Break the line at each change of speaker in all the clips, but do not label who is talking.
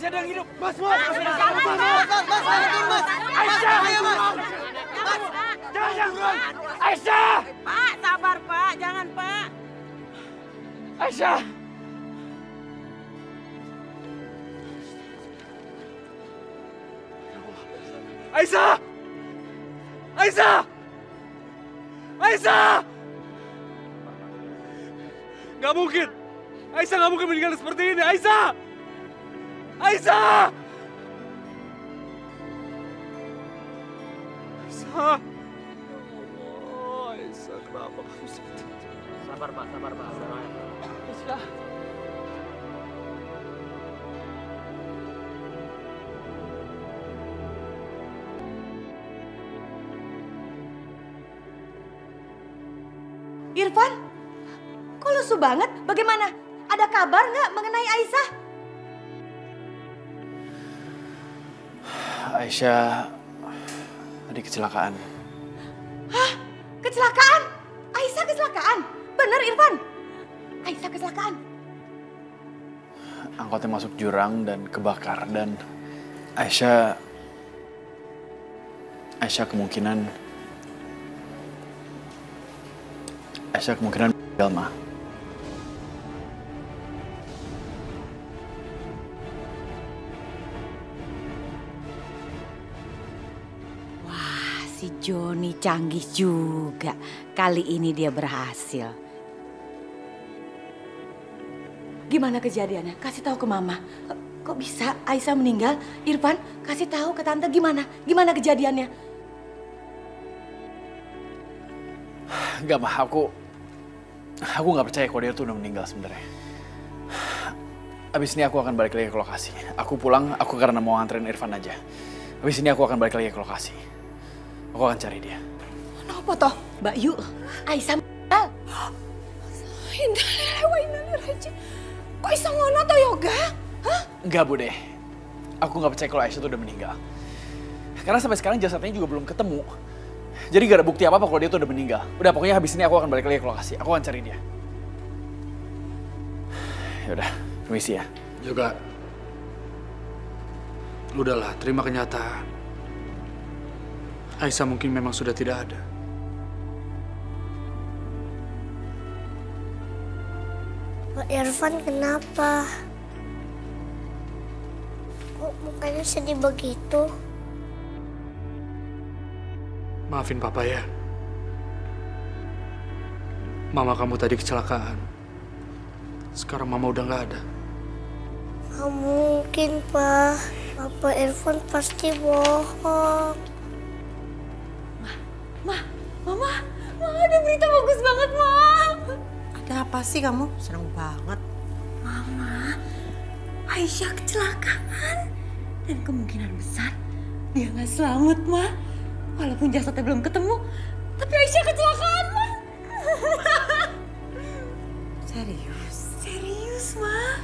Masih ada yang hidup.
Mas.
Aisyah.
Ayo, Mas.
Jangan. Aisyah.
Pak, sabar Pak, jangan Pak.
Aisyah. Aisyah. Aisyah. Aisyah. Gak mungkin. Aisyah gak mungkin meninggal seperti ini. Aisyah. Aisyah. Aisyah. Oh, Aisyah, kenapa kamu seperti itu?
Sabar Pak.
Aisyah.
Irfan, kok lusuh banget? Bagaimana? Ada kabar nggak mengenai Aisyah?
Aisyah tadi kecelakaan.
Hah? Kecelakaan? Aisyah kecelakaan? Bener Irfan? Aisyah kecelakaan?
Angkotnya masuk jurang dan kebakar dan Aisyah kemungkinan meninggal, Ma.
Wah, si Joni canggih juga. Kali ini dia berhasil.
Gimana kejadiannya? Kasih tahu ke Mama. Kok bisa Aisyah meninggal? Irfan, kasih tahu ke Tante gimana? Gimana kejadiannya?
Enggak, Ma. Aku nggak percaya kalau dia tuh udah meninggal sebenarnya. Abis ini aku akan balik lagi ke lokasi. Aku pulang, aku karena mau nganterin Irfan aja. Abis ini aku akan balik lagi ke lokasi. Aku akan cari dia.
Kenapa toh? Mbak Yu, Aisyah meninggal.
Innalillahi. Kok bisa ngono toh Yoga? Hah?
Enggak, Bude. Aku nggak percaya kalau Aisyah tuh udah meninggal. Karena sampai sekarang jasadnya juga belum ketemu. Jadi gak ada bukti apa-apa kalau dia tuh udah meninggal. Udah, pokoknya habis ini aku akan balik lagi ke lokasi. Aku akan cari dia. Yaudah, permisi ya.
Juga. Udahlah, terima kenyataan. Aisyah mungkin memang sudah tidak ada.
Pak Irfan kenapa? Kok mukanya sedih begitu?
Maafin Papa ya. Mama kamu tadi kecelakaan. Sekarang Mama udah nggak ada.
Gak mungkin, Pak. Papa Irfan pasti bohong.
Mama, ada berita bagus banget, Ma.
Ada apa sih kamu? Seneng banget.
Mama, Aisyah kecelakaan. Dan kemungkinan besar dia nggak selamat, Ma. Walaupun jasadnya belum ketemu, tapi Aisyah kecelakaan, Ma. Serius, Ma.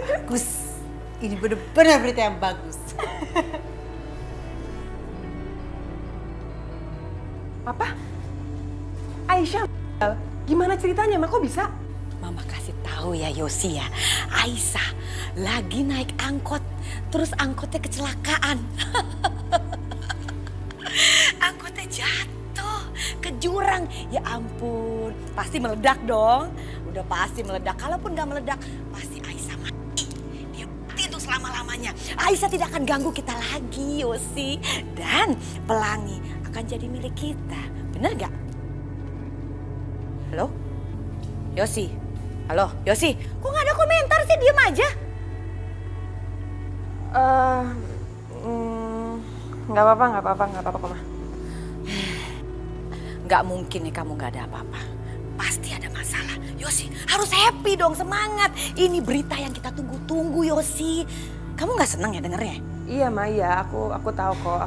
Bagus. Ini benar-benar berita yang bagus.
Papa, Aisyah meninggal. Gimana ceritanya, Ma? Kok bisa?
Mama kasih tahu ya Yosi ya, Aisyah lagi naik angkot, terus angkotnya kecelakaan. Angkotnya jatuh ke jurang. Ya ampun, pasti meledak dong. Udah pasti meledak. Kalaupun gak meledak, pasti Aisyah mati. Dia mati untuk selama-lamanya. Aisyah tidak akan ganggu kita lagi, Yosi. Dan pelangi akan jadi milik kita. Bener gak? Halo? Yosi? Halo, Yosi? Kok gak ada komentar sih? Diem aja.
Nggak apa-apa kok, Ma.
Gak mungkin nih kamu gak ada apa-apa. Pasti ada masalah. Yosi, harus happy dong, semangat. Ini berita yang kita tunggu-tunggu, Yosi. Kamu gak seneng ya dengernya?
Iya, Ma, iya. Aku tahu kok.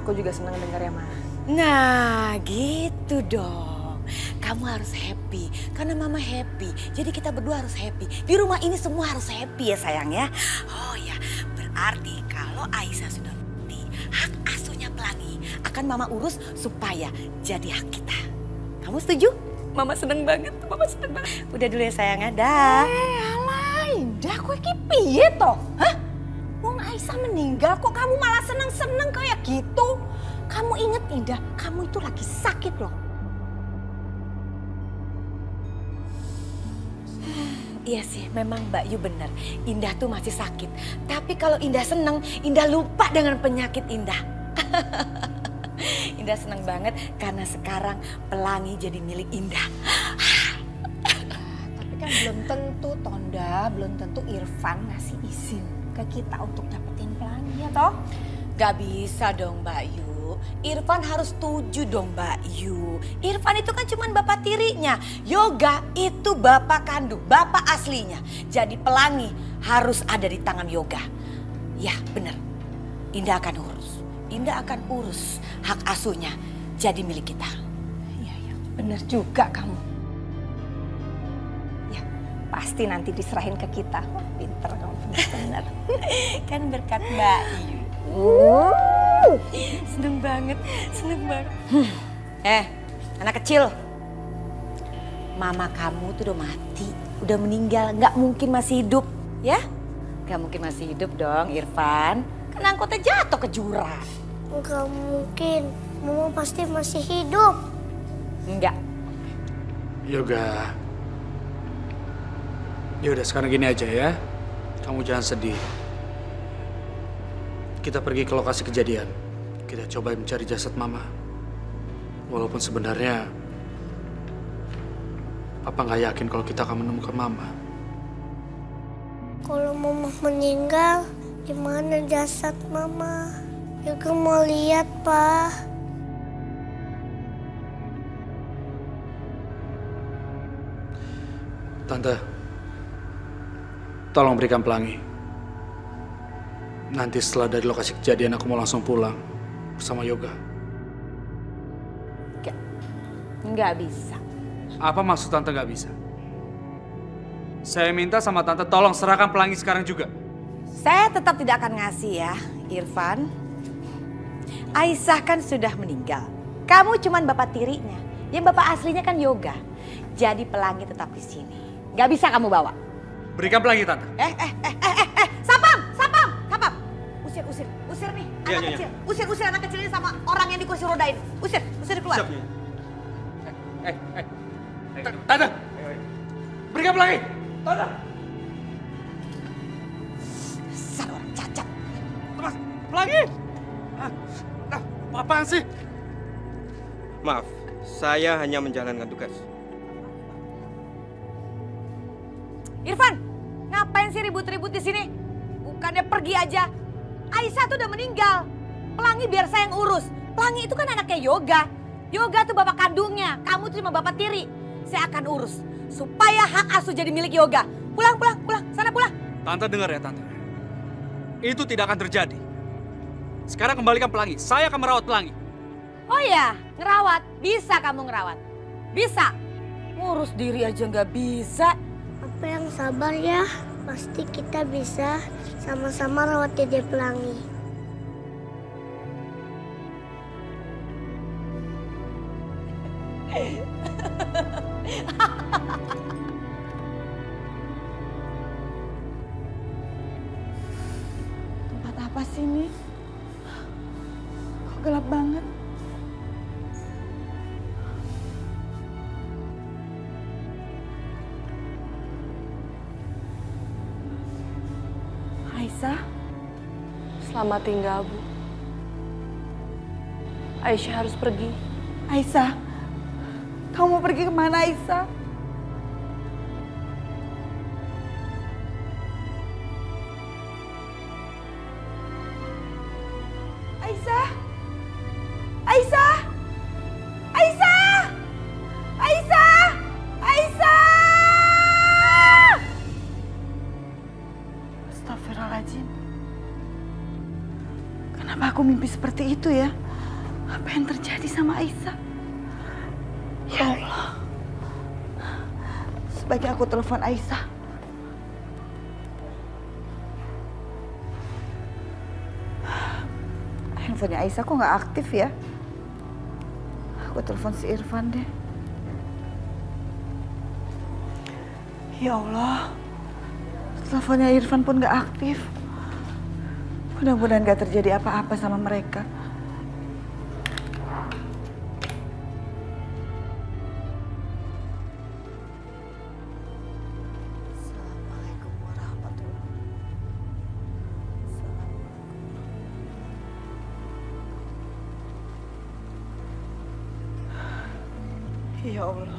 Aku juga senang dengar ya, Ma.
Nah, gitu dong. Kamu harus happy, karena Mama happy. Jadi kita berdua harus happy. Di rumah ini semua harus happy ya sayang ya. Oh ya, berarti kalau Aisyah sudah mati, hak asuhnya Pelangi akan Mama urus supaya jadi hak kita. Kamu setuju? Mama seneng banget, Mama seneng banget. Udah dulu ya sayang, dah.
Alah,
Indah, kowe iki piye toh? Hah? Wong Aisyah meninggal kok kamu malah seneng-seneng kayak gitu? Kamu inget Indah, kamu itu lagi sakit loh.
Iya sih, memang Mbak Yu benar. Indah tuh masih sakit. Tapi kalau Indah seneng, Indah lupa dengan penyakit Indah. Indah seneng banget karena sekarang Pelangi jadi milik Indah.
Tapi kan belum tentu Tonda, belum tentu Irfan ngasih izin ke kita untuk dapetin Pelangi ya toh?
Gak bisa dong Mbak Yu. Irfan harus setuju dong Mbak Yu. Irfan itu kan cuma bapak tirinya. Yoga itu bapak kandung, bapak aslinya. Jadi Pelangi harus ada di tangan Yoga. Ya benar, Indah akan urus. Indah akan urus hak asuhnya jadi milik kita.
Iya, benar juga kamu. Ya, pasti nanti diserahin ke kita. Wah, pinter kamu, benar.
Kan berkat Mbak Yu. Seneng banget, seneng banget. Anak kecil. Mama kamu tuh udah mati, udah meninggal, nggak mungkin masih hidup, ya? Nggak mungkin masih hidup dong, Irfan. Kan angkotnya jatuh ke jurang.
Nggak mungkin, Mama pasti masih hidup.
Enggak.
Yoga. Ya udah sekarang gini aja ya. Kamu jangan sedih. Kita pergi ke lokasi kejadian. Kita coba mencari jasad Mama. Walaupun sebenarnya Papa nggak yakin kalau kita akan menemukan Mama.
Kalau Mama meninggal, di mana jasad Mama? Yoga mau lihat, Pak.
Tante, tolong berikan Pelangi. Nanti setelah dari lokasi kejadian aku mau langsung pulang bersama Yoga.
Nggak bisa.
Apa maksud Tante nggak bisa? Saya minta sama Tante tolong serahkan Pelangi sekarang juga.
Saya tetap tidak akan ngasih ya, Irfan. Aisyah kan sudah meninggal. Kamu cuman bapak tirinya. Yang bapak aslinya kan Yoga. Jadi Pelangi tetap di sini. Nggak bisa kamu bawa.
Berikan Pelangi Tante.
Sapam. Usir nih
Iya,
anak
iya,
kecil. Usir anak kecil ini sama orang yang di kursi roda ini. Usir keluar.
Siap, Nyonya. Tante. Berikan Pelangi. Tante.
Dasar orang cacat.
Mas, Pelangi. Apaan sih?
Maaf, saya hanya menjalankan tugas.
Irfan, ngapain sih ribut-ribut di sini? Bukannya pergi aja. Aisyah tuh udah meninggal. Pelangi biar saya yang urus. Pelangi itu kan anaknya Yoga. Yoga tuh bapak kandungnya. Kamu tuh cuma bapak tiri. Saya akan urus supaya hak asuh jadi milik Yoga. Pulang. Sana pulang.
Tante dengar ya Tante. Itu tidak akan terjadi. Sekarang kembalikan Pelangi. Saya akan merawat Pelangi.
Oh ya, ngerawat. Bisa kamu ngerawat. Bisa. Ngurus diri aja nggak bisa.
Apa yang sabar ya? Pasti kita bisa sama-sama rawat Dede Pelangi.
Tempat apa sih ini? Kok gelap banget? Aisyah,
Selamat tinggal, Bu. Aisyah harus pergi.
Aisyah, kamu mau pergi kemana Aisyah? Aisyah, Aisyah, Aisyah, Aisyah, Aisyah! Astagfirullahaladzim. Kenapa aku mimpi seperti itu ya? Apa yang terjadi sama Aisyah? Ya Allah. Sebaiknya aku telepon Aisyah. Handphonenya Aisyah kok nggak aktif ya? Aku telepon si Irfan deh. Ya Allah. Teleponnya Irfan pun gak aktif. Mudah-mudahan gak terjadi apa-apa sama mereka.
Assalamualaikum warahmatullahi wabarakatuh.
Ya Allah.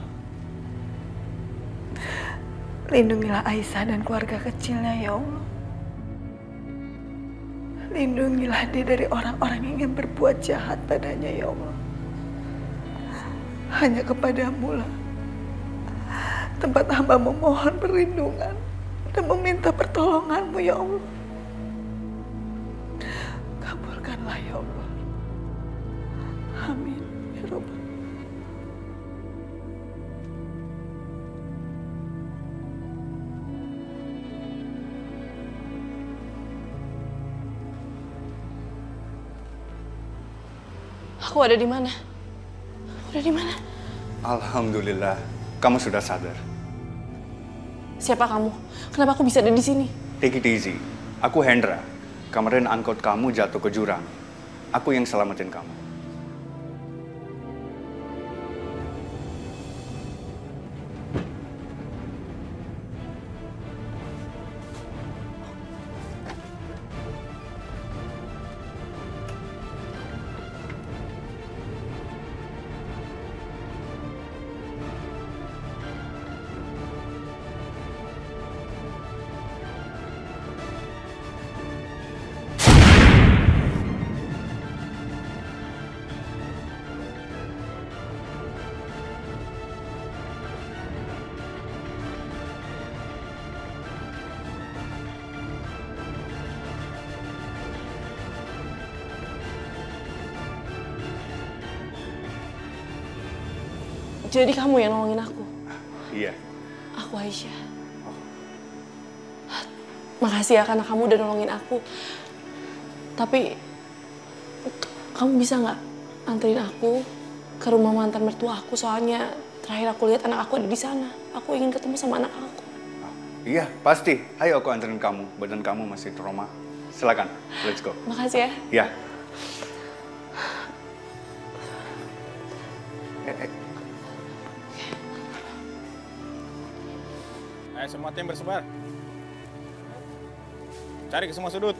Lindungilah Aisyah dan keluarga kecilnya, ya Allah. Lindungilah dia dari orang-orang yang ingin berbuat jahat padanya, ya Allah. Hanya kepadamu lah tempat hamba memohon perlindungan dan meminta pertolonganmu, ya Allah. Kabulkanlah, ya Allah. Amin, ya Rabbal.
Aku ada di mana? Udah di mana?
Alhamdulillah, kamu sudah sadar.
Siapa kamu? Kenapa aku bisa ada di sini?
Take it easy. Aku Hendra. Kemarin angkot kamu jatuh ke jurang. Aku yang selamatin kamu.
Jadi kamu yang nolongin aku?
Iya.
Aku Aisyah. Makasih ya karena kamu udah nolongin aku. Tapi kamu bisa nggak anterin aku ke rumah mantan mertua aku? Soalnya terakhir aku lihat anak aku ada di sana. Aku ingin ketemu sama anak aku.
Iya, pasti. Ayo aku anterin kamu. Badan kamu masih trauma. Silakan, let's go.
Makasih ya.
Ya.
Ayo semua tim bersebar. Cari ke semua sudut.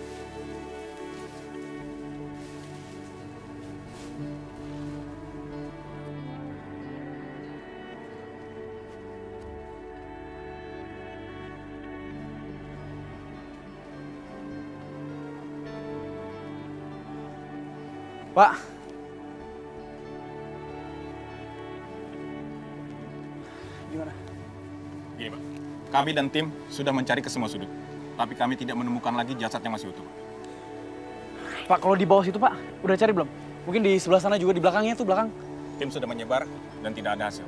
Pak. Gimana?
Gini, Pak. Kami dan tim sudah mencari ke semua sudut. Tapi kami tidak menemukan lagi jasad yang masih utuh.
Pak, kalau di bawah situ, Pak, udah cari belum? Mungkin di sebelah sana juga, di belakangnya tuh, belakang.
Tim sudah menyebar dan tidak ada hasil.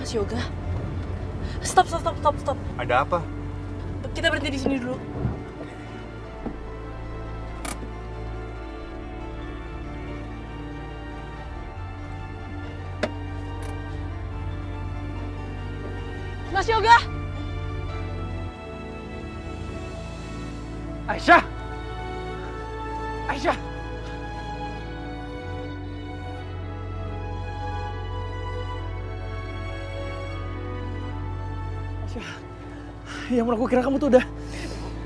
Mas Yoga. Stop.
Ada apa?
Kita berhenti di sini dulu. Mas Yoga.
Aisyah. Aisyah. Ya ampun, aku kira kamu tuh udah...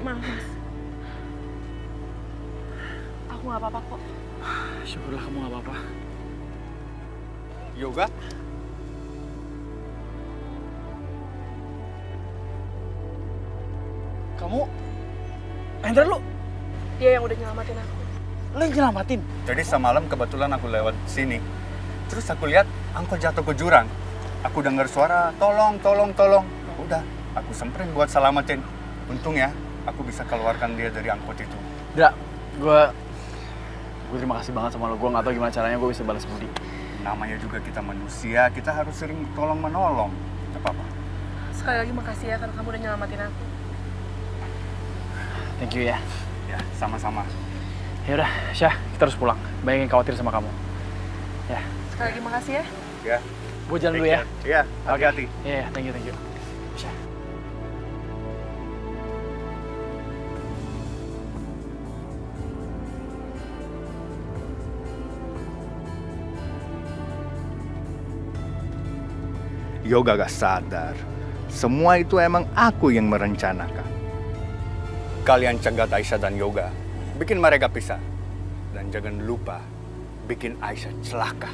Maaf, Mas. Aku nggak apa-apa kok.
Syukurlah kamu nggak apa-apa.
Yoga?
Kamu... Hendra, lu?
Dia yang udah nyelamatin aku.
Lu yang nyelamatin?
Jadi semalam kebetulan aku lewat sini. Terus aku lihat angkot jatuh ke jurang. Aku dengar suara, tolong, tolong, tolong. Udah, aku semperin buat selamatin. Untung ya, aku bisa keluarkan dia dari angkot itu.
Udah, gue terima kasih banget sama lo. Gue gak tahu gimana caranya gue bisa balas budi.
Namanya juga kita manusia, kita harus sering tolong-menolong. Gak apa-apa.
Sekali lagi makasih ya karena kamu udah nyelamatin aku.
Thank you ya.
Ya, sama-sama.
Ya udah, Syah, kita harus pulang. Banyak yang khawatir sama kamu. Ya.
Sekali lagi makasih ya.
Ya.
Gue jalan dulu ya.
Iya, hati-hati.
Iya, thank you. Syah.
Yoga gak sadar. Semua itu emang aku yang merencanakan. Kalian cegat Aisyah dan Yoga. Bikin mereka pisah. Dan jangan lupa bikin Aisyah celaka.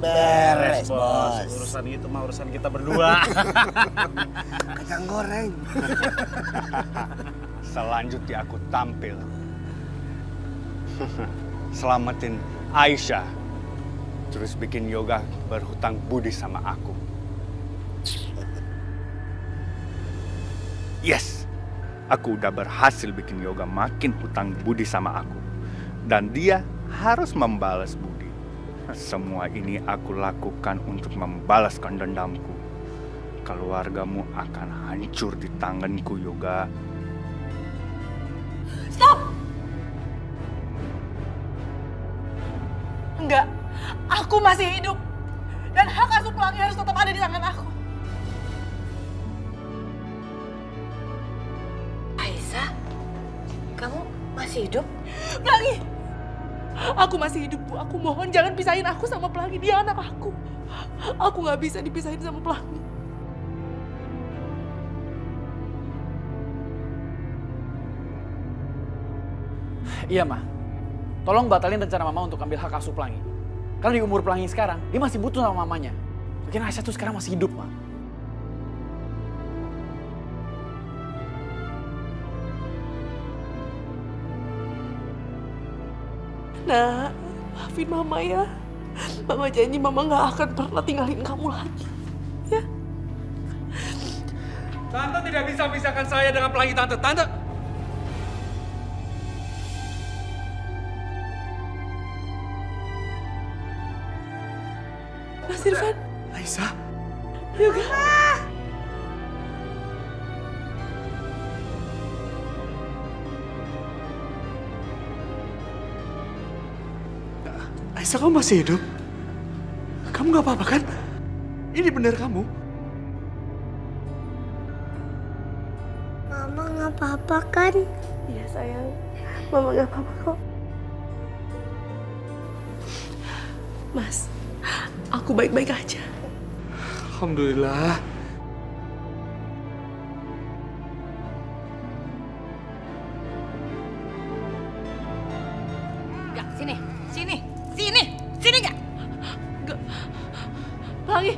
Beres, bos.
Urusan itu mah urusan kita berdua.
Kacang goreng.
Selanjutnya aku tampil. Selamatin Aisyah. Terus bikin Yoga berhutang budi sama aku. Yes! Aku udah berhasil bikin Yoga makin hutang budi sama aku. Dan dia harus membalas budi. Semua ini aku lakukan untuk membalaskan dendamku. Keluargamu akan hancur di tanganku, Yoga.
Stop! Enggak, aku masih hidup. Dan hak asuh Pelangi harus tetap ada di tangan aku.
Aisyah, kamu masih hidup?
Pelangi! Aku masih hidup, Bu. Aku mohon jangan pisahin aku sama Pelangi. Dia anak aku. Aku nggak bisa dipisahin sama Pelangi.
Iya, Ma. Tolong batalin rencana Mama untuk ambil hak asuh Pelangi. Karena di umur Pelangi sekarang, dia masih butuh sama mamanya. Mungkin Aisyah tuh sekarang masih hidup, Ma.
Nah, maafin Mama ya. Mama janji Mama nggak akan pernah tinggalin kamu lagi. Ya.
Tante tidak bisa pisahkan saya dengan Pelangi, Tante. Tante!
Mas Irfan.
Aisyah.
Yoga.
Aisyah, kamu masih hidup? Kamu gak apa-apa kan? Ini benar kamu?
Mama gak apa-apa kan?
Iya sayang, Mama gak apa-apa kok. Mas, aku baik-baik aja.
Alhamdulillah.
Enggak, sini. Sini enggak?
Enggak. Pelangi.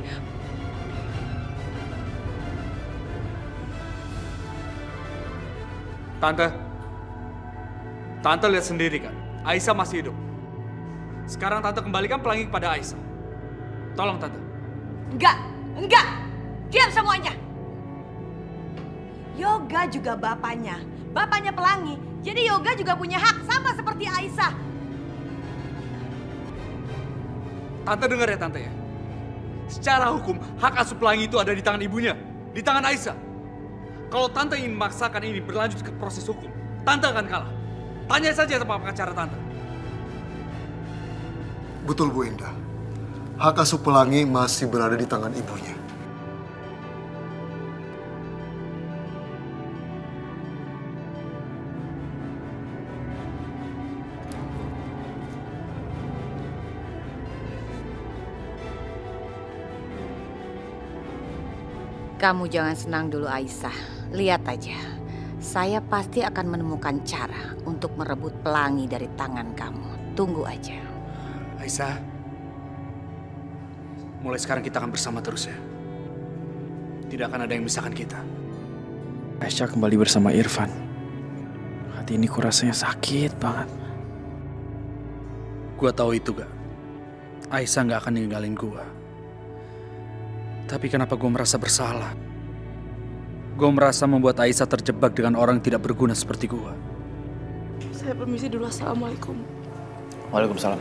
Tante lihat sendiri kan, Aisyah masih hidup. Sekarang Tante kembalikan Pelangi kepada Aisyah. Tolong Tante.
Enggak. Diam semuanya. Yoga juga bapaknya Pelangi. Jadi Yoga juga punya hak sama seperti Aisyah.
Tante dengar ya Tante ya. Secara hukum, hak asuh Pelangi itu ada di tangan ibunya, di tangan Aisyah. Kalau Tante ingin memaksakan ini berlanjut ke proses hukum, Tante akan kalah. Tanya saja sama pengacara Tante.
Betul Bu Indah. Hak asuh Pelangi masih berada di tangan ibunya.
Kamu jangan senang dulu Aisyah. Lihat aja. Saya pasti akan menemukan cara untuk merebut Pelangi dari tangan kamu. Tunggu aja.
Aisyah, mulai sekarang kita akan bersama terus ya. Tidak akan ada yang memisahkan kita.
Aisyah kembali bersama Irfan. Hati ini kurasanya sakit banget.
Gua tahu itu gak. Aisyah gak akan ninggalin gua. Tapi kenapa gua merasa bersalah? Gua merasa membuat Aisyah terjebak dengan orang yang tidak berguna seperti gua.
Saya permisi dulu. Assalamualaikum.
Waalaikumsalam.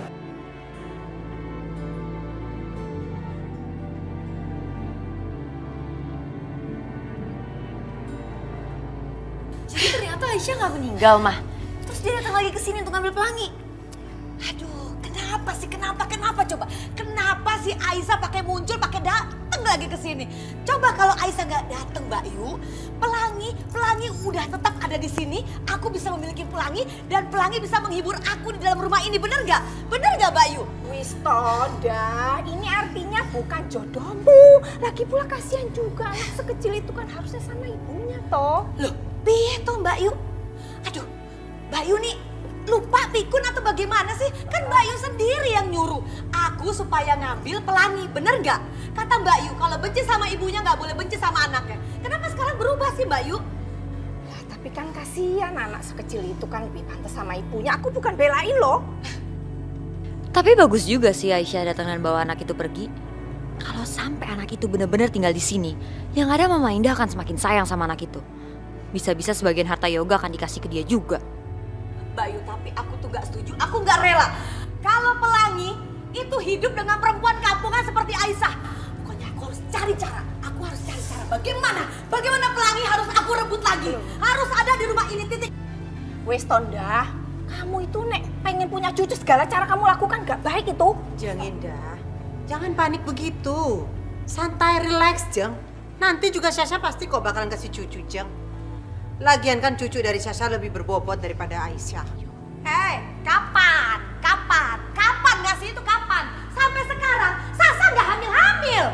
Jadi ternyata Aisyah nggak meninggal, Mah. Terus dia datang lagi ke sini untuk ngambil pelangi. Aduh, kenapa sih? Kenapa coba? Kenapa sih Aisyah pakai muncul, pakai datang lagi ke sini? Coba kalau Aisyah nggak datang, Mbak Yu, pelangi udah tetap ada di sini. Aku bisa memiliki pelangi dan pelangi bisa menghibur aku di dalam rumah ini. Bener nggak? Bener nggak, Mbak Yu?
Wis Tonda, ini artinya bukan jodohmu. Lagi pula kasihan juga anak sekecil itu kan harusnya sama ibunya toh.
Loh, piye toh Mbak Yu? Aduh, Mbak Yu nih lupa pikun atau bagaimana sih? Kan Mbak Yu sendiri yang nyuruh aku supaya ngambil pelangi, bener nggak? Kata Mbak Yu kalau benci sama ibunya nggak boleh benci sama anaknya. Kenapa sekarang berubah sih Mbak Yu?
Ya, tapi kan kasihan anak sekecil itu kan lebih pantas sama ibunya. Aku bukan belain loh.
Tapi bagus juga sih Aisyah datang dan bawa anak itu pergi. Kalau sampai anak itu benar-benar tinggal di sini, yang ada Mama Indah akan semakin sayang sama anak itu. Bisa-bisa sebagian harta Yoga akan dikasih ke dia juga.
Mbak Yu, tapi aku tuh gak setuju, aku gak rela. Kalau pelangi itu hidup dengan perempuan kampungan seperti Aisyah. Pokoknya aku harus cari cara, Bagaimana pelangi harus aku rebut lagi. Harus ada di rumah ini, titik.
Wes Tonda, kamu itu nek pengen punya cucu segala cara kamu lakukan gak baik itu.
Jeng Indah, jangan panik begitu. Santai, relax Jeng. Nanti juga Sasha pasti kok bakalan kasih cucu Jeng. Lagian kan cucu dari Sasha lebih berbobot daripada Aisyah.
Hei, kapan ngasih itu kapan? Sampai sekarang Sasha nggak hamil-hamil.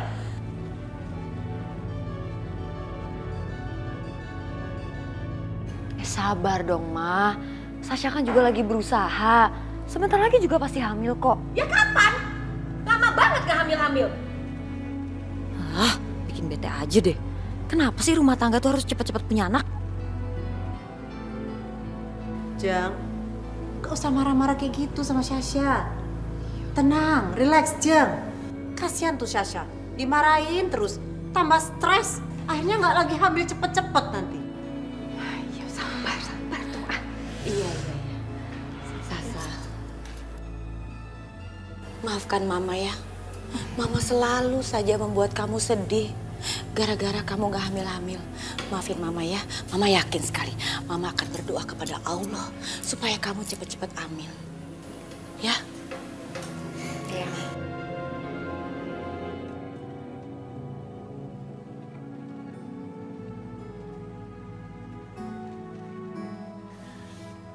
Sabar dong, Ma. Sasha kan juga lagi berusaha. Sebentar lagi juga pasti hamil kok.
Ya kapan? Lama banget gak hamil-hamil.
Ah, bikin bete aja deh. Kenapa sih rumah tangga tuh harus cepet-cepet punya anak?
Jeng, gak usah marah-marah kayak gitu sama Sasha. Tenang, relax Jeng. Kasihan tuh Sasha, dimarahin terus, tambah stres. Akhirnya gak lagi hamil cepet-cepet nanti.
Ya sabar tuh.
Iya. Sasa, maafkan Mama ya. Mama selalu saja membuat kamu sedih. Gara-gara kamu gak hamil-hamil. Maafin Mama ya. Mama yakin sekali. Mama akan berdoa kepada Allah supaya kamu cepat-cepat hamil. Ya? Ya.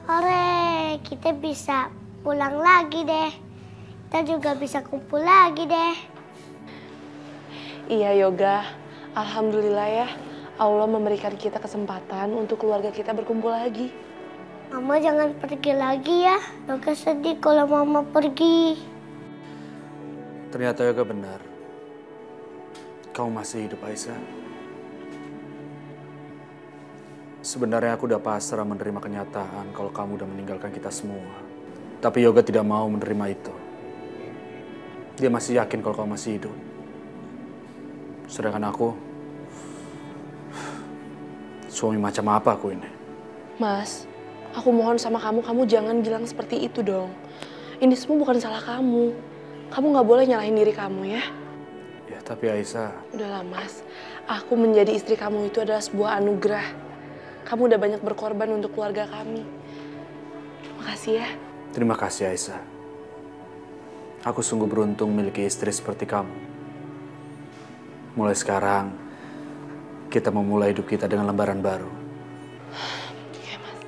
Hore, kita bisa pulang lagi deh. Kita juga bisa kumpul lagi deh.
Iya Yoga, alhamdulillah ya. Allah memberikan kita kesempatan untuk keluarga kita berkumpul lagi.
Mama jangan pergi lagi ya. Yoga sedih kalau Mama pergi.
Ternyata Yoga benar. Kamu masih hidup, Aisyah. Sebenarnya aku udah pasrah menerima kenyataan kalau kamu udah meninggalkan kita semua. Tapi Yoga tidak mau menerima itu. Dia masih yakin kalau kamu masih hidup. Sedangkan aku, suami macam apa aku ini?
Mas, aku mohon sama kamu jangan bilang seperti itu dong. Ini semua bukan salah kamu. Kamu nggak boleh nyalahin diri kamu ya.
Ya tapi Aisyah.
Udahlah Mas, aku menjadi istri kamu itu adalah sebuah anugerah. Kamu udah banyak berkorban untuk keluarga kami. Terima kasih ya.
Terima kasih Aisyah. Aku sungguh beruntung memiliki istri seperti kamu. Mulai sekarang, kita memulai hidup kita dengan lembaran baru.
Iya, Mas.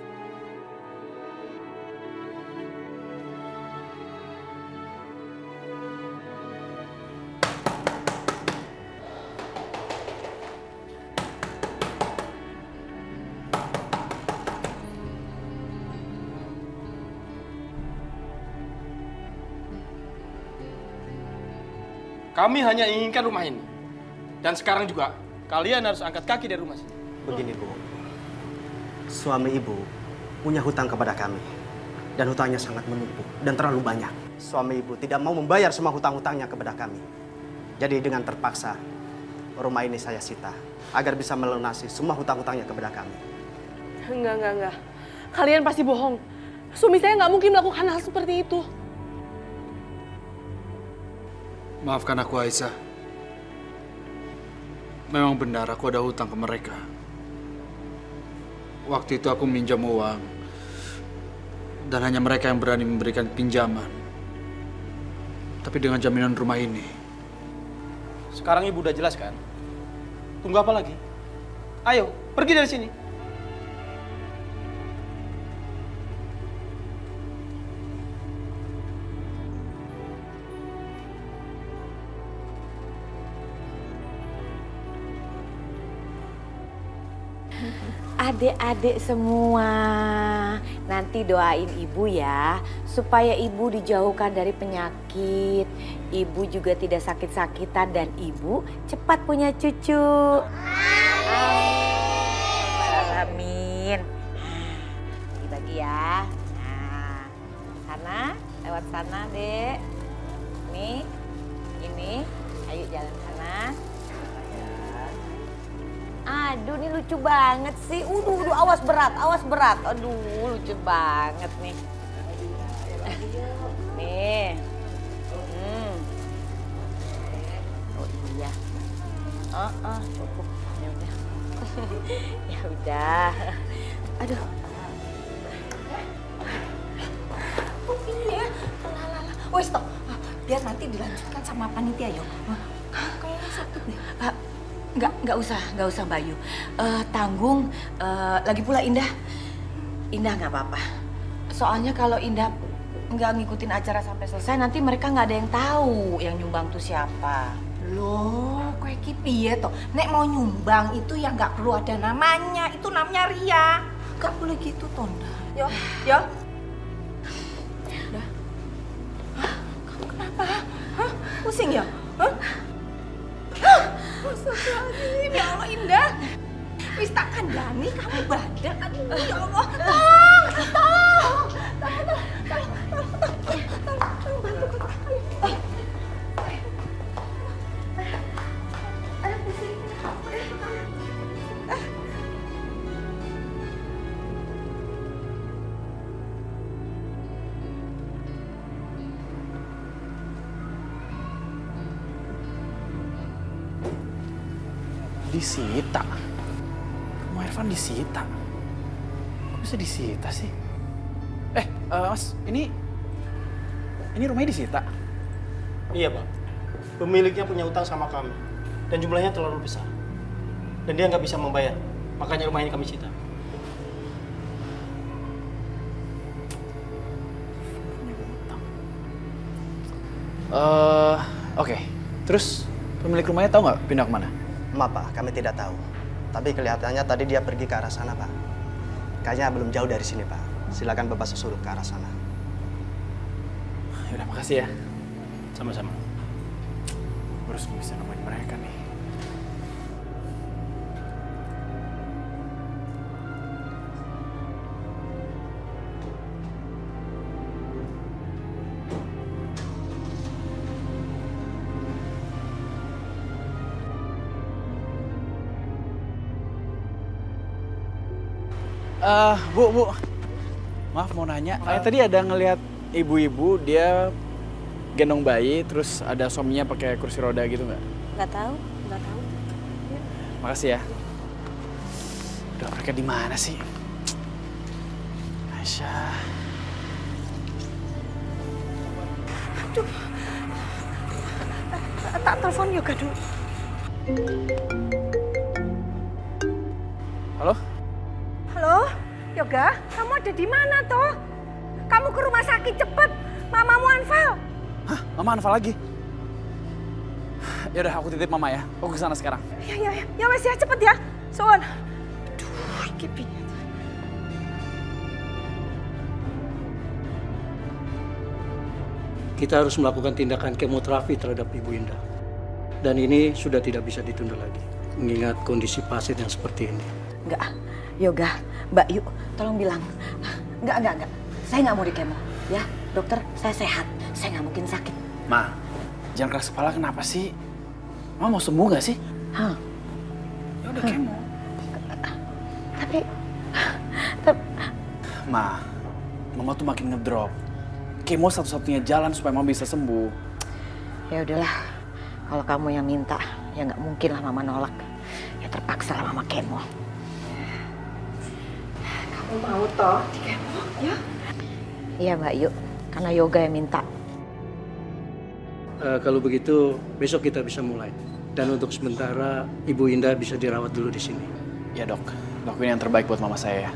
Kami hanya inginkan rumah ini. Dan sekarang juga, kalian harus angkat kaki dari rumah sini.
Begini, Bu. Suami Ibu punya hutang kepada kami. Dan hutangnya sangat menumpuk dan terlalu banyak.
suami ibu tidak mau membayar semua hutang-hutangnya kepada kami. Jadi dengan terpaksa, rumah ini saya sita agar bisa melunasi semua hutang-hutangnya kepada kami.
Enggak. Kalian pasti bohong. Suami saya nggak mungkin melakukan hal seperti itu.
Maafkan aku, Aisyah. Memang benar aku ada hutang ke mereka. Waktu itu aku minjam uang. Dan hanya mereka yang berani memberikan pinjaman. Tapi dengan jaminan rumah ini.
Sekarang ibu udah jelas kan? Tunggu apa lagi? Ayo, pergi dari sini.
Adik-adik semua, nanti doain ibu ya, supaya ibu dijauhkan dari penyakit, ibu juga tidak sakit-sakitan dan ibu cepat punya cucu. Amin. Bagi-bagi ya. Nah, sana, lewat sana, Dek. Nih, ini, ayo jalan sana. Aduh, ini lucu banget sih. Awas berat. Aduh, lucu banget nih. Nih. Oh iya. Cukup. Ya udah. Ya udah. Aduh.
Oh iya. Wes toh. Biar nanti dilanjutkan sama panitia yuk. Kayaknya sakit deh.
Nggak usah Mbak Ayu. Tanggung, lagi pula Indah nggak apa-apa. Soalnya kalau Indah nggak ngikutin acara sampai selesai, nanti mereka nggak ada yang tahu yang nyumbang tuh siapa.
Loh, kayak piye toh? Nek mau nyumbang itu ya nggak perlu ada namanya, itu namanya ria. Nggak boleh gitu toh, Nda. Yo. Udah. Kamu kenapa? Hah? Pusing ya? Hah? Astagfirullahaladzim, ya Allah Indah. Wis tak kandani kamu badak. Aduh, ya Allah. Tolong, bantu aku. Ayo pusing.
Disita? Rumah Irfan disita? Kok bisa disita sih? Mas, ini rumahnya disita?
Iya, Pak. Pemiliknya punya utang sama kami. Dan jumlahnya terlalu besar. Dan dia nggak bisa membayar. Makanya rumah ini kami sita.
Oke. Terus pemilik rumahnya tahu nggak pindah kemana?
Maaf Pak, kami tidak tahu. Tapi kelihatannya tadi dia pergi ke arah sana Pak. Kayaknya belum jauh dari sini Pak. Silakan Bapak susul ke arah sana.
Yaudah, makasih ya.
Sama-sama.
Harus bisa nemuin mereka nih. Bu. Maaf mau nanya. Tadi ada ngelihat ibu-ibu dia gendong bayi, terus ada suaminya pakai kursi roda gitu nggak?
Nggak tahu.
Makasih ya. Udah, mereka di mana sih? Aisyah.
Aduh. Tak telepon Yoga dulu. Halo, Yoga, kamu ada di mana toh? Kamu ke rumah sakit cepet, mamamu Anfal.
Hah, mama Anfal lagi? Yaudah, aku titip mama ya. Aku kesana sekarang.
Ya wes ya, cepet ya. Soan. Aduh, kipi.
Kita harus melakukan tindakan kemoterapi terhadap Ibu Indah. Dan ini sudah tidak bisa ditunda lagi, mengingat kondisi pasien yang seperti ini.
Enggak, Yoga, Mbak Yu, tolong bilang. Enggak. Saya nggak mau di kemo, ya. dokter, saya sehat. Saya nggak mungkin sakit.
Ma, jangan keras kepala, kenapa sih? Ma mau sembuh gak sih?
Hah?
Ya udah kemo.
Tapi...
Ma, Mama tuh makin ngedrop. Kemo satu-satunya jalan supaya Mama bisa sembuh.
Ya udahlah, kalau kamu yang minta, ya nggak mungkin lah Mama nolak. Ya terpaksa lah Mama kemo.
Kamu mau toh di kemo, ya?
Iya Mbak, yuk. Karena Yoga yang minta.
Kalau begitu, besok kita bisa mulai. Dan untuk sementara, Ibu Indah bisa dirawat dulu di sini.
Ya dok, lakuin yang terbaik buat mama saya ya.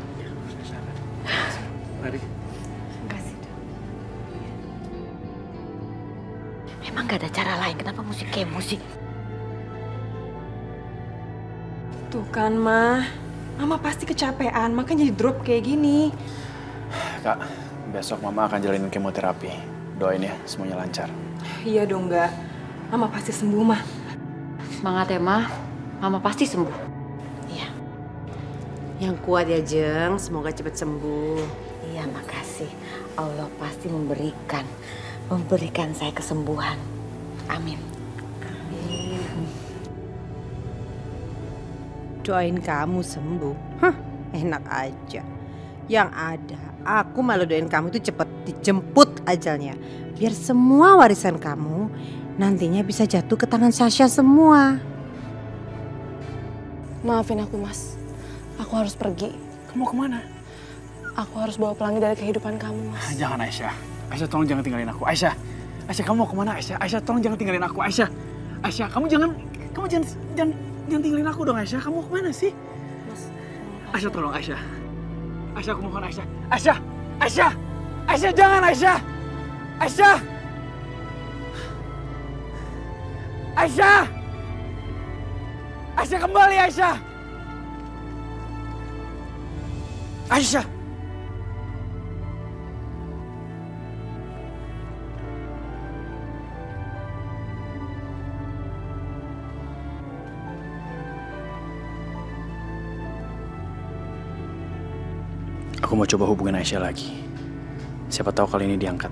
Mari.
Makasih dok. Memang gak ada cara lain, kenapa mesti kemo sih?
Tuh kan, Ma. Mama pasti kecapean, makanya jadi drop kayak gini.
Kak, besok mama akan jalanin kemoterapi. Doain ya, semuanya lancar.
Iya dong, enggak. Mama pasti sembuh, Ma.
Semangat ya, Ma. Mama pasti sembuh.
Iya.
Yang kuat ya, Jeng. Semoga cepat sembuh.
Iya, makasih. Allah pasti memberikan saya kesembuhan. Amin.
Doain kamu sembuh. Hah, enak aja. Yang ada, aku malah doain kamu itu cepet dijemput ajalnya. Biar semua warisan kamu nantinya bisa jatuh ke tangan Sasha semua.
Maafin aku, Mas. Aku harus pergi.
Kamu kemana?
Aku harus bawa Pelangi dari kehidupan kamu, Mas.
Jangan, Aisyah. Aisyah, tolong jangan tinggalin aku. Aisyah, kamu mau kemana, Aisyah? Aisyah, tolong jangan tinggalin aku, Aisyah. Aisyah, kamu jangan tinggalin aku dong, Aisyah. Kamu kemana sih?
Mas,
Aisyah, tolong, Aisyah. Aisyah, aku mohon, Aisyah. Aisyah, Aisyah, jangan, Aisyah. Aisyah, Aisyah kembali, Aisyah. Aisyah. Aku mau coba hubungin Aisyah lagi. Siapa tahu kali ini diangkat.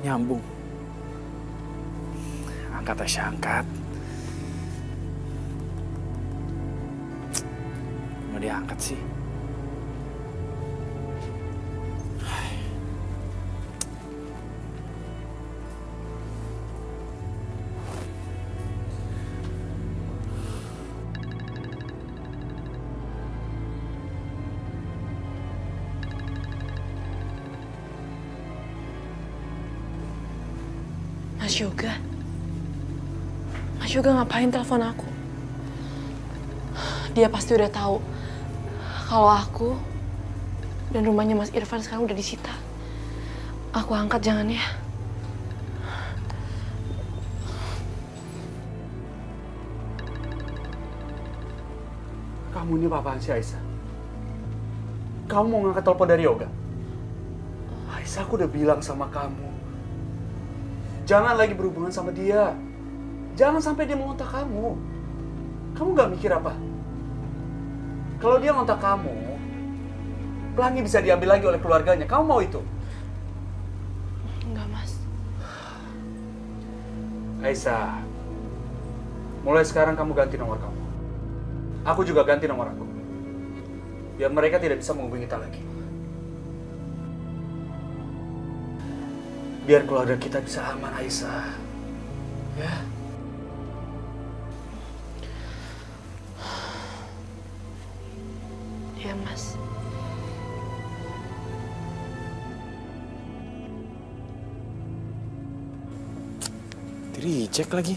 Nyambung. Angkat, Aisyah, angkat. Nggak diangkat sih.
Mas Yoga ngapain telepon aku? Dia pasti udah tahu kalau aku dan rumahnya Mas Irfan sekarang udah disita. Aku angkat jangan ya.
Kamu ini apaan sih, Aisyah? Kamu mau ngangkat telepon dari Yoga? Aisyah, aku udah bilang sama kamu. Jangan lagi berhubungan sama dia. Jangan sampai dia mengontak kamu. Kamu gak mikir apa? Kalau dia ngontak kamu, Pelangi bisa diambil lagi oleh keluarganya. Kamu mau itu?
Enggak, Mas.
Aisyah, mulai sekarang kamu ganti nomor kamu. Aku juga ganti nomor aku. Biar mereka tidak bisa menghubungi kita lagi. Biar keluarga kita bisa aman, Aisyah. Ya.
Ya, Mas.
Di-reject lagi.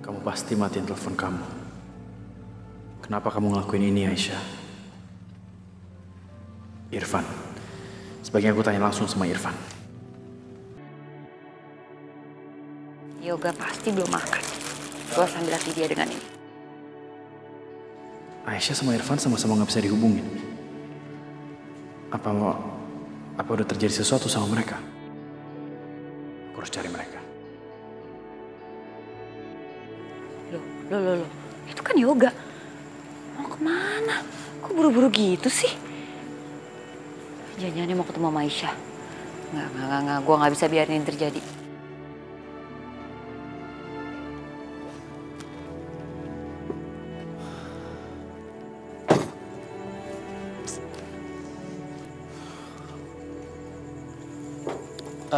Kamu pasti matiin telepon kamu. Kenapa kamu ngelakuin ini, Aisyah? Irfan. Sebaiknya aku tanya langsung sama Irfan.
Yoga pasti belum makan. Gue sambil latih dia dengan ini.
Aisyah sama Irfan sama-sama nggak bisa dihubungin. Apa udah terjadi sesuatu sama mereka? Aku harus cari mereka.
Loh. Itu kan Yoga. Mau kemana? Kok buru-buru gitu sih? Jangan-jangan dia mau ketemu sama Aisyah. Nggak. Gue nggak bisa biarin ini terjadi.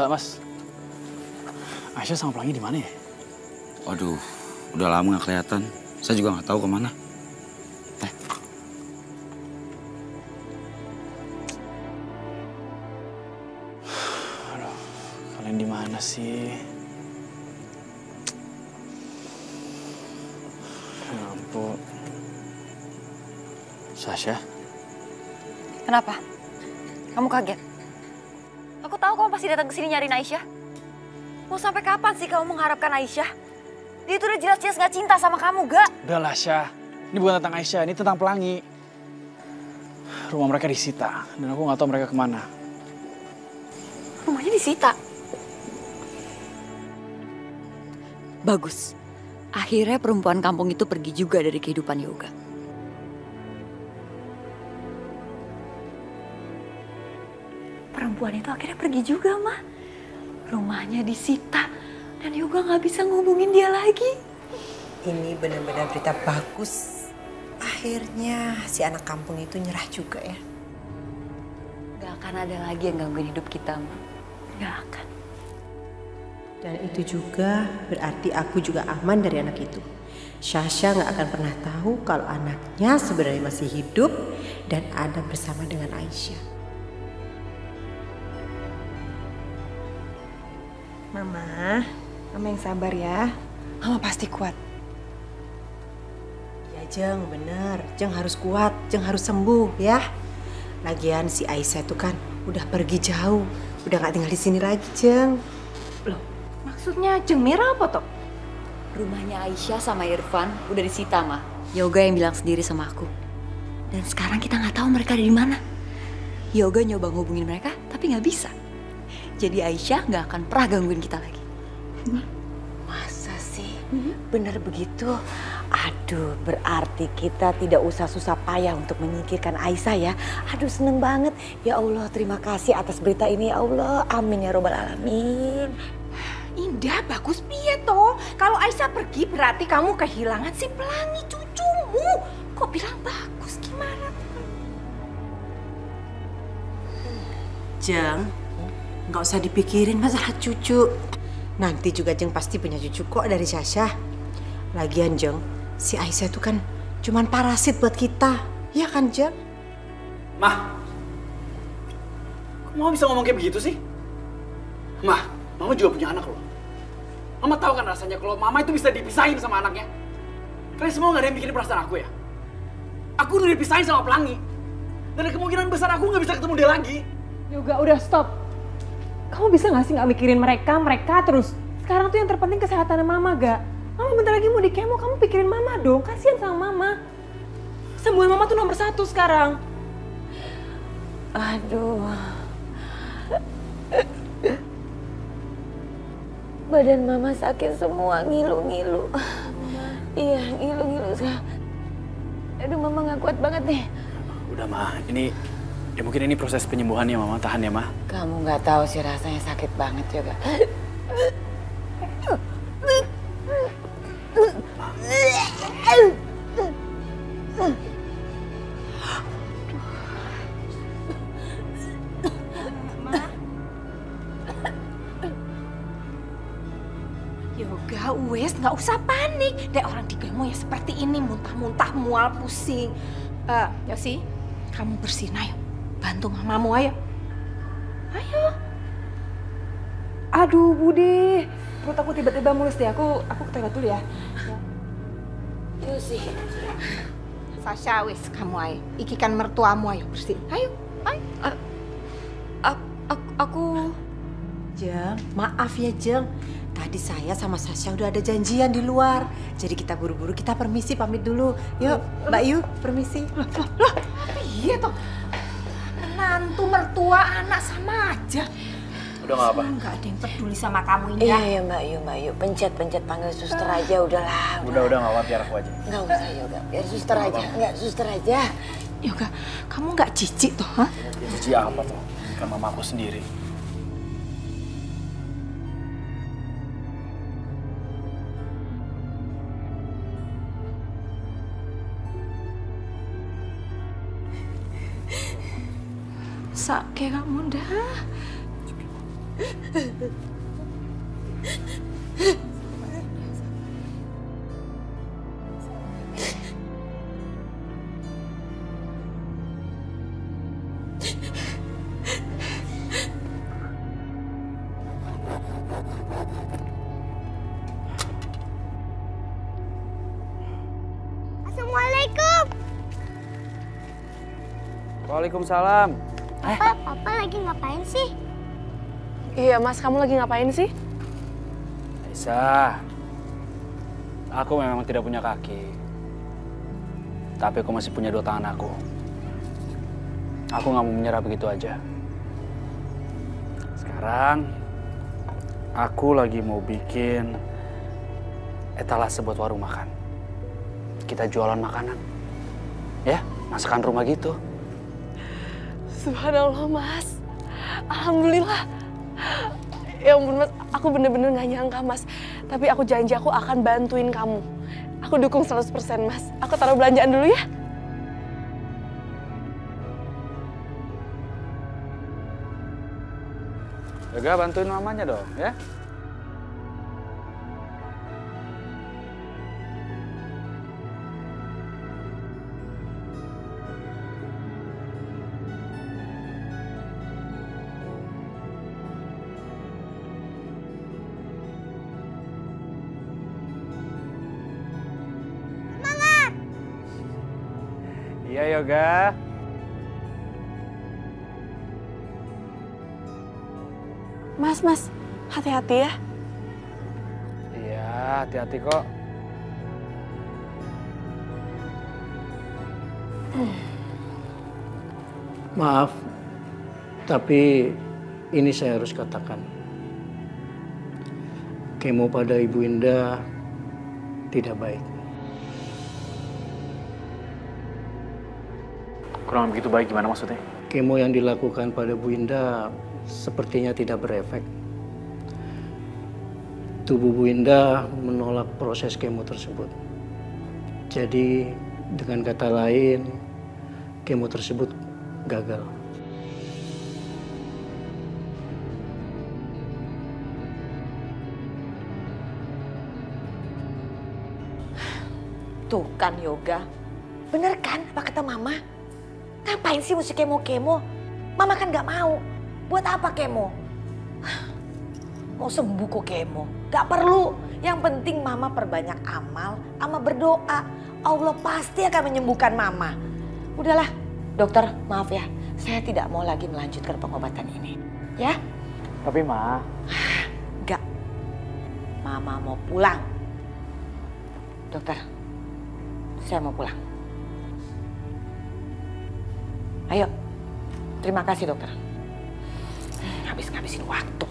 Mas, Aisyah sama Pelangi di mana ya?
Waduh, udah lama nggak kelihatan. Saya juga nggak tahu kemana.
Aduh, kalian di mana sih? Ya ampun. Sasha?
Kenapa? Kamu kaget? Aku tahu kamu pasti datang ke sini nyariin Aisyah. Mau sampai kapan sih kamu mengharapkan Aisyah? Dia itu udah jelas-jelas gak cinta sama kamu, Gak?
Udahlah, Syah. Ini bukan tentang Aisyah, ini tentang Pelangi. Rumah mereka disita, dan aku nggak tahu mereka kemana.
Rumahnya disita? Bagus. Akhirnya perempuan kampung itu pergi juga dari kehidupan Yoga. Perempuan itu akhirnya pergi juga, Mah. Rumahnya disita dan Yoga nggak bisa ngehubungin dia lagi.
Ini benar-benar berita bagus. Akhirnya si anak kampung itu nyerah juga ya.
Gak akan ada lagi yang gangguin hidup kita, Mah. Gak akan.
Dan itu juga berarti aku juga aman dari anak itu. Sasha nggak akan pernah tahu kalau anaknya sebenarnya masih hidup dan ada bersama dengan Aisyah.
Mama yang sabar ya. Mama pasti kuat.
Ya Jeng, bener. Jeng harus kuat, Jeng harus sembuh ya. Lagian si Aisyah itu kan udah pergi jauh, udah nggak tinggal di sini lagi, Jeng.
Loh, maksudnya Jeng Mira apa toh?
Rumahnya Aisyah sama Irfan udah disita, Mah. Yoga yang bilang sendiri sama aku. Dan sekarang kita nggak tahu mereka ada di mana. Yoga nyoba ngubungin mereka, tapi nggak bisa. Jadi Aisyah nggak akan pernah gangguin kita lagi.
Masa sih? Bener begitu? Aduh, berarti kita tidak usah susah payah untuk menyingkirkan Aisyah ya. Aduh, seneng banget. Ya Allah, terima kasih atas berita ini ya Allah. Amin ya robbal alamin.
Indah, bagus piye toh? Kalau Aisyah pergi berarti kamu kehilangan si Pelangi cucumu. Kok bilang bagus gimana?
Jeng, nggak usah dipikirin masalah cucu. Nanti juga Jeng pasti punya cucu kok dari Sasha. Lagian Jeng, si Aisyah itu kan cuman parasit buat kita. Ya kan Jeng?
Mah, kok Mama bisa ngomong kayak begitu sih? Mah, Mama juga punya anak loh. Mama tahu kan rasanya kalau Mama itu bisa dipisahin sama anaknya. Kalian semua nggak ada yang mikirin perasaan aku ya? Aku udah dipisahin sama Pelangi. Dan ada kemungkinan besar aku nggak bisa ketemu dia lagi.
Yoga, udah stop. Kamu bisa gak sih gak mikirin mereka terus? Sekarang tuh yang terpenting kesehatan Mama, Gak? Mama bentar lagi mau di kemo, kamu pikirin Mama dong. Kasian sama Mama. Sembuhan Mama tuh nomor 1 sekarang.
Aduh. Badan Mama sakit semua, ngilu-ngilu. Iya, ngilu-ngilu. Aduh, Mama gak kuat banget nih.
Udah, Ma. Ini, ya mungkin ini proses penyembuhannya, Mama. Tahan ya, Ma.
Kamu gak tahu sih rasanya sakit banget juga.
Yoga, wes nggak usah panik. Dek orang di kemo ya seperti ini, muntah-muntah, mual, pusing. Yosi, kamu bersihin ayo. Bantu mamamu ayo. Ayo. Aduh, Budi. Perut aku tiba-tiba mulus deh. Aku ke toilet dulu ya.
Yosi.
Sasha, wes kamu ayo. Ikikan mertuamu ayo bersihin. Ayo, ayo.
Aku...
Jeng, maaf ya Jeng. Tadi saya sama Sasha udah ada janjian di luar. Jadi kita buru-buru, kita permisi pamit dulu. Yuk, Mbak Yu, permisi.
Loh, iya toh. Menantu, mertua, anak sama aja.
Udah nggak apa?
Nggak ada yang peduli sama kamu, Indah.
Iya, Mbak Yu. Pencet panggil suster aja, udahlah.
Udah nggak apa, biar aku aja.
Nggak usah, Yoga. Biar suster aja. Nggak, suster aja.
Yoga, kamu nggak jijik toh, ha?
Jijik apa toh? Kan mama aku sendiri.
Kayak kamu dah.
Assalamualaikum.
Waalaikumsalam.
Papa lagi ngapain sih?
Iya, Mas, kamu lagi ngapain sih?
Aisyah, aku memang tidak punya kaki. Tapi aku masih punya 2 tangan aku. Aku nggak mau menyerah begitu aja. Sekarang, aku lagi mau bikin etalase buat warung makan. Kita jualan makanan. Ya, masakan rumah gitu.
Subhanallah, Mas. Alhamdulillah. Ya ampun, Mas. Aku bener-bener gak nyangka, Mas. Tapi aku janji aku akan bantuin kamu. Aku dukung 100%, Mas. Aku taruh belanjaan dulu ya.
Yoga, bantuin mamanya dong, ya. Iya, Yoga.
Mas, hati-hati ya.
Iya, hati-hati kok.
Maaf, tapi ini saya harus katakan. Kemo pada Ibu Indah tidak baik.
Kurang begitu baik gimana maksudnya?
Kemo yang dilakukan pada Bu Indah sepertinya tidak berefek. Tubuh Bu Indah menolak proses kemo tersebut. Jadi dengan kata lain, kemo tersebut gagal.
Tuh kan, Yoga. Bener kan apa kata Mama? Ngapain sih mesti kemo-kemo? Mama kan gak mau. Buat apa kemo? Mau sembuh kok kemo? Gak perlu. Yang penting Mama perbanyak amal sama berdoa. Allah pasti akan menyembuhkan Mama. Udahlah, dokter, maaf ya. Saya tidak mau lagi melanjutkan pengobatan ini. Ya?
Tapi Ma.
Enggak. Mama mau pulang. Dokter, saya mau pulang. Ayo, terima kasih dokter. Ngabisin waktu.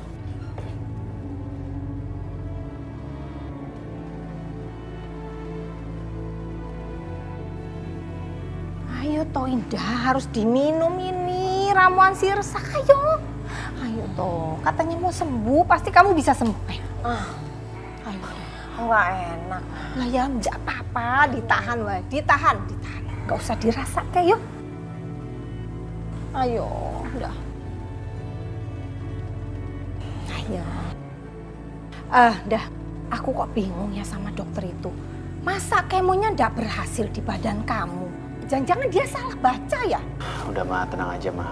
Ayo toh Indah, harus diminum ini ramuan sirsak, ayo. Ayo toh, katanya mau sembuh, pasti kamu bisa sembuh. Ayo. Nggak enak. Lah ya, nggak apa-apa, ditahan wah, ditahan. Gak usah dirasa kayak yuk. Ayo, udah. Ayo. Dah, aku kok bingung ya sama dokter itu. Masa kemonya ndak berhasil di badan kamu? Jangan-jangan dia salah baca ya?
Udah Ma, tenang aja Ma.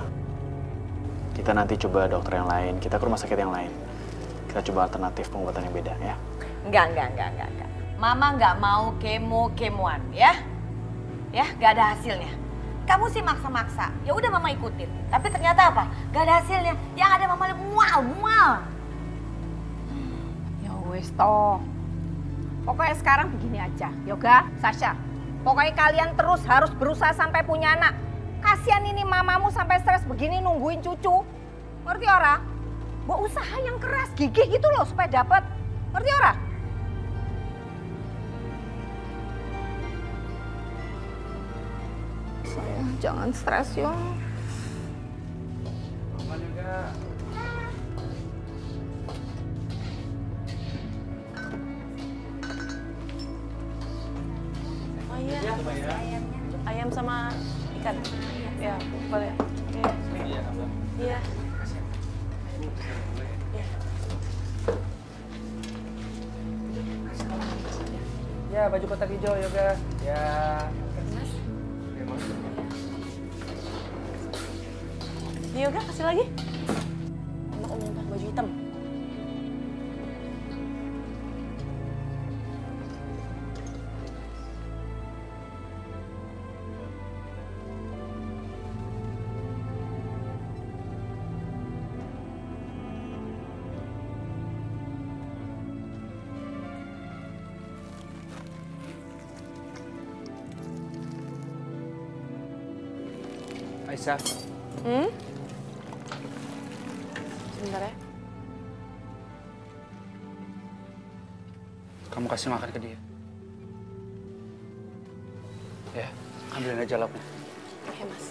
Kita nanti coba dokter yang lain, kita ke rumah sakit yang lain. Kita coba alternatif pengobatan yang beda ya.
Enggak. Mama nggak mau kemoan ya. Ya, nggak ada hasilnya. Kamu sih maksa-maksa. Ya udah Mama ikutin. Tapi ternyata apa? Nggak ada hasilnya. Yang ada Mama mual. Ya
wis toh. Pokoknya sekarang begini aja, Yoga, Sasha. Pokoknya kalian terus harus berusaha sampai punya anak. Kasihan ini mamamu sampai stres begini nungguin cucu. Ngerti ora? Mbok usaha yang keras, gigih gitu loh supaya dapet. Ngerti ora? Sayang, jangan stres yo.
Oh iya, ayam sama ikan. Ya, boleh. Iya.
Ya, baju kotak hijau, Yoga. Ya.
Ini Yoga, kasih lagi. Om minta baju hitam.
Aisyah.
Sebentar ya.
Kamu kasih makan ke dia. Ya, ambilin aja lapnya.
Oke, Mas.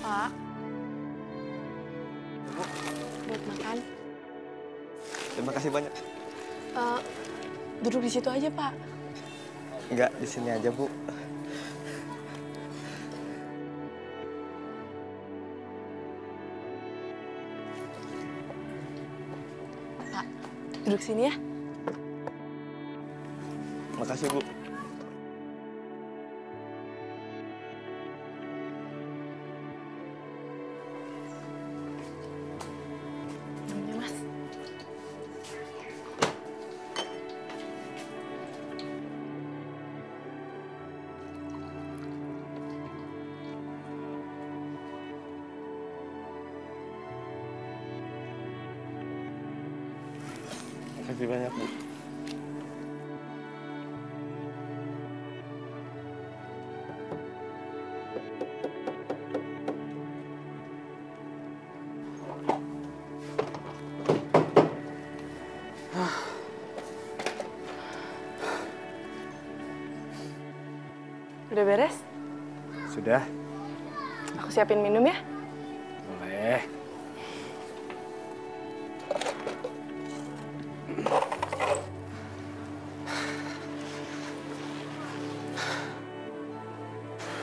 Pak. Buat makan.
Terima kasih banyak.
Duduk di situ aja, Pak.
Enggak, di sini aja, Bu.
Pak, duduk sini ya.
Makasih, Bu.
Minumnya, Mas.
Makasih banyak, Bu.
Udah beres?
Sudah.
Aku siapin minum ya.
Boleh.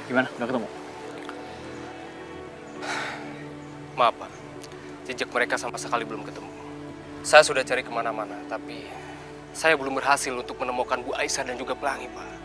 Gimana? Udah ketemu?
Maaf, Pak. Jejak mereka sama sekali belum ketemu. Saya sudah cari kemana-mana, tapi saya belum berhasil untuk menemukan Bu Aisyah dan juga Pelangi, Pak.